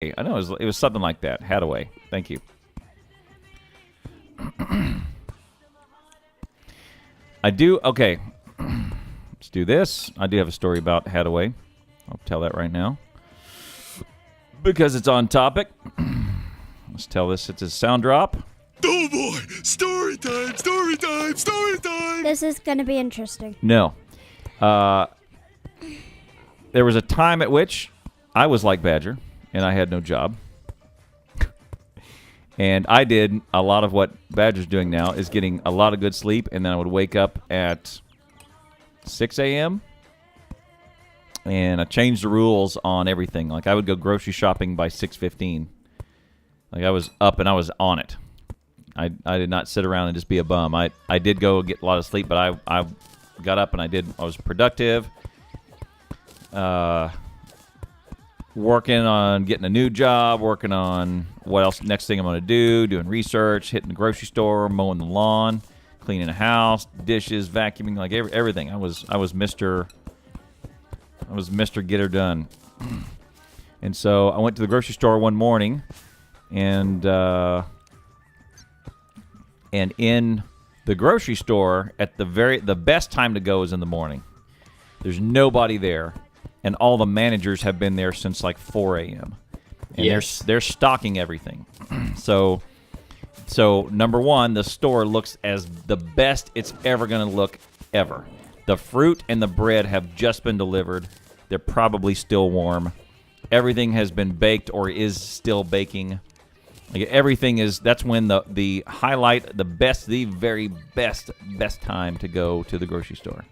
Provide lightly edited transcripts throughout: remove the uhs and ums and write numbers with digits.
I know it was something like that. Haddaway. Thank you. I do. Okay. Let's do this. I do have a story about Haddaway. I'll tell that right now because it's on topic. Let's tell this. It's a sound drop. Oh boy! Story time! Story time! Story time! This is going to be interesting. No. There was a time at which I was like Badger, and I had no job. And I did a lot of what Badger's doing now, is getting a lot of good sleep, and then I would wake up at 6 a.m., and I changed the rules on everything. Like, I would go grocery shopping by 6:15. Like, I was up and I was on it. I did not sit around and just be a bum. I did go get a lot of sleep, but I got up and I was productive. Working on getting a new job, working on what else, next thing I'm going to do, doing research, hitting the grocery store, mowing the lawn, cleaning the house, dishes, vacuuming, like everything. I was Mr. Get Her Done. And so I went to the grocery store one morning, and in the grocery store, at the best time to go is in the morning. There's nobody there, and all the managers have been there since like 4 a.m. And Yes. they're stocking everything. So number one, the store looks as the best it's ever going to look ever. The fruit and the bread have just been delivered. They're probably still warm. Everything has been baked or is still baking. Like, everything is. That's when the highlight, the very best time to go to the grocery store.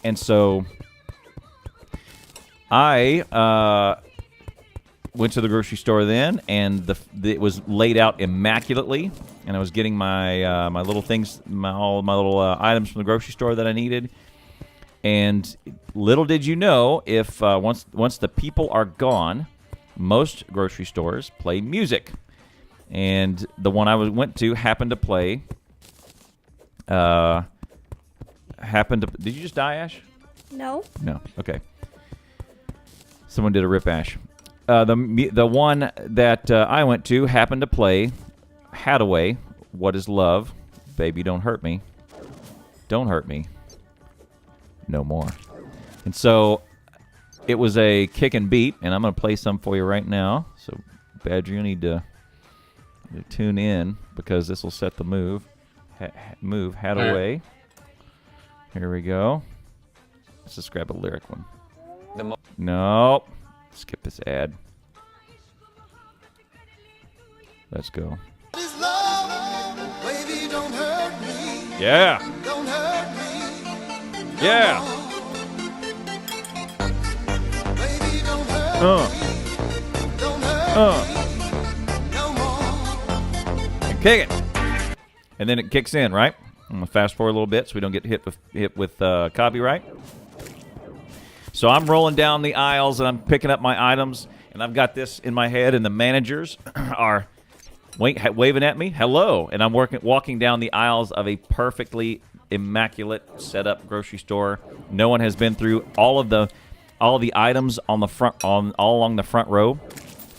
And so I went to the grocery store then, and it was laid out immaculately, and I was getting my my little things, all my little items from the grocery store that I needed. And little did you know, if once the people are gone, most grocery stores play music, and the one I went to happened to play. Did you just die, Ash? No. No. Okay. Someone did a rip Ash. The one that I went to happened to play Haddaway, What Is Love? Baby, don't hurt me. Don't hurt me. No more. And so it was a kick and beat, and I'm going to play some for you right now. So, Badger, you need to tune in, because this will set the move. Move Haddaway. Here we go. Let's just grab a lyric one. No. Skip this ad. Let's go. Yeah. Yeah. And kick it. And then it kicks in, right? I'm going to fast forward a little bit so we don't get hit with copyright. So I'm rolling down the aisles, and I'm picking up my items, and I've got this in my head, and the managers are waving at me, hello, and I'm walking down the aisles of a perfectly immaculate set-up grocery store. No one has been through all the items on the front, all along the front row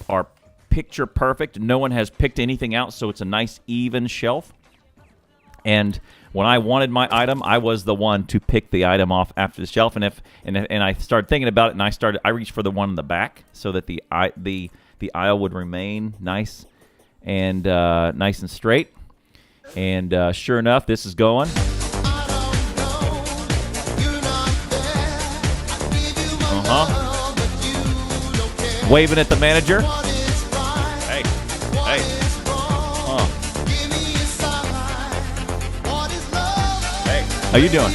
are picture perfect. No one has picked anything out, so it's a nice even shelf. And when I wanted my item, I was the one to pick the item off after the shelf. And I started thinking about it, and I reached for the one in the back so that the aisle would remain nice and straight. And sure enough, this is going. Waving at the manager. Hey. How you doing?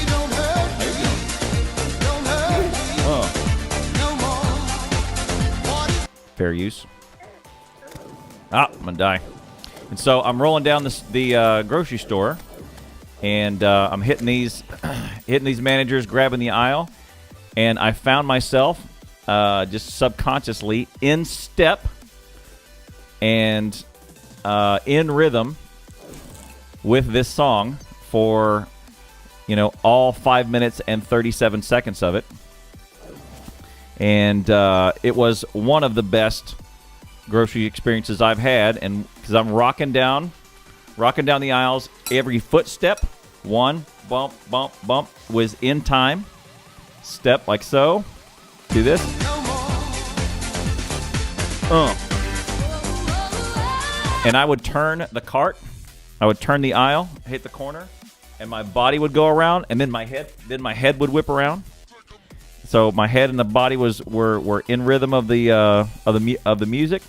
Fair use. I'm gonna die. And so I'm rolling down the grocery store, and I'm hitting these managers, grabbing the aisle, and I found myself just subconsciously in step and in rhythm with this song for all 5 minutes and 37 seconds of it. And it was one of the best grocery experiences I've had. And because I'm rocking down the aisles, every footstep, one bump, bump, bump, was in time. Step like so. Do this. And I would turn the cart. I would turn the aisle, hit the corner, and my body would go around, and then my head would whip around. So my head and the body were in rhythm of the music.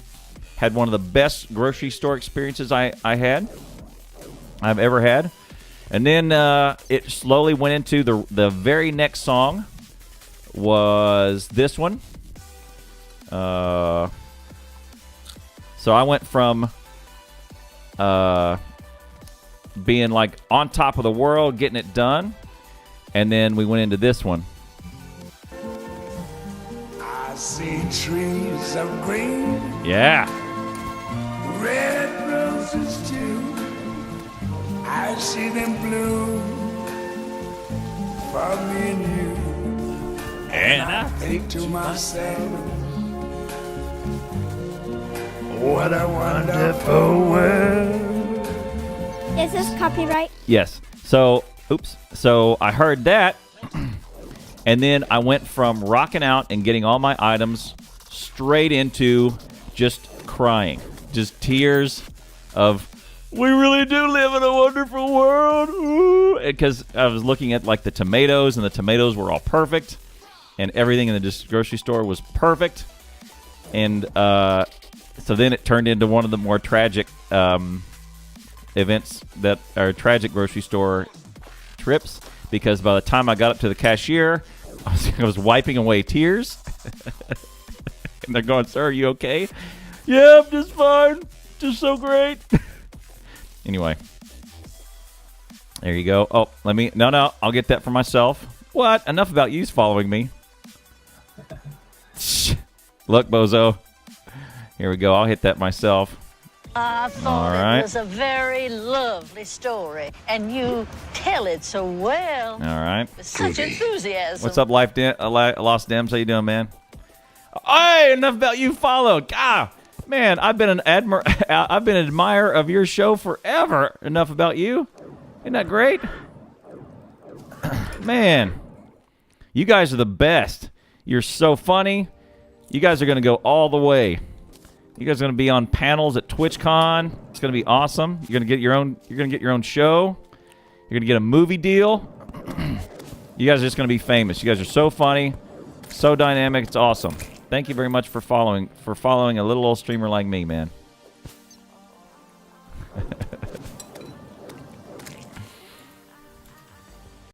Had one of the best grocery store experiences I've ever had. And then it slowly went into the very next song was this one. So I went from being like on top of the world, getting it done, and then we went into this one. I see trees of green, Yeah. red roses too. I see them bloom for me and you. And I think to myself, what a wonderful world. Is this copyright? Yes. So, So I heard that, and then I went from rocking out and getting all my items straight into just crying. Just tears of, we really do live in a wonderful world. Because I was looking at like the tomatoes, and the tomatoes were all perfect, and everything in the grocery store was perfect. And so then it turned into one of the more tragic events that are tragic grocery store trips, because by the time I got up to the cashier, I was wiping away tears. And they're going, "Sir, are you okay?" "Yeah, I'm just fine. Just so great." Anyway, there you go. Oh, no, I'll get that for myself. What? Enough about you following me. Look, bozo. Here we go. I'll hit that myself. I thought it was a very lovely story, and you tell it so well. All right. With such enthusiasm. What's up, Lost Dems? How you doing, man? Hey, enough about you followed. Ah, man, I've been an admirer of your show forever. Enough about you. Isn't that great? Man, you guys are the best. You're so funny. You guys are going to go all the way. You guys are going to be on panels at TwitchCon. It's going to be awesome. You're going to get your own show. You're going to get a movie deal. You guys are just going to be famous. You guys are so funny, so dynamic. It's awesome. Thank you very much for following a little old streamer like me, man.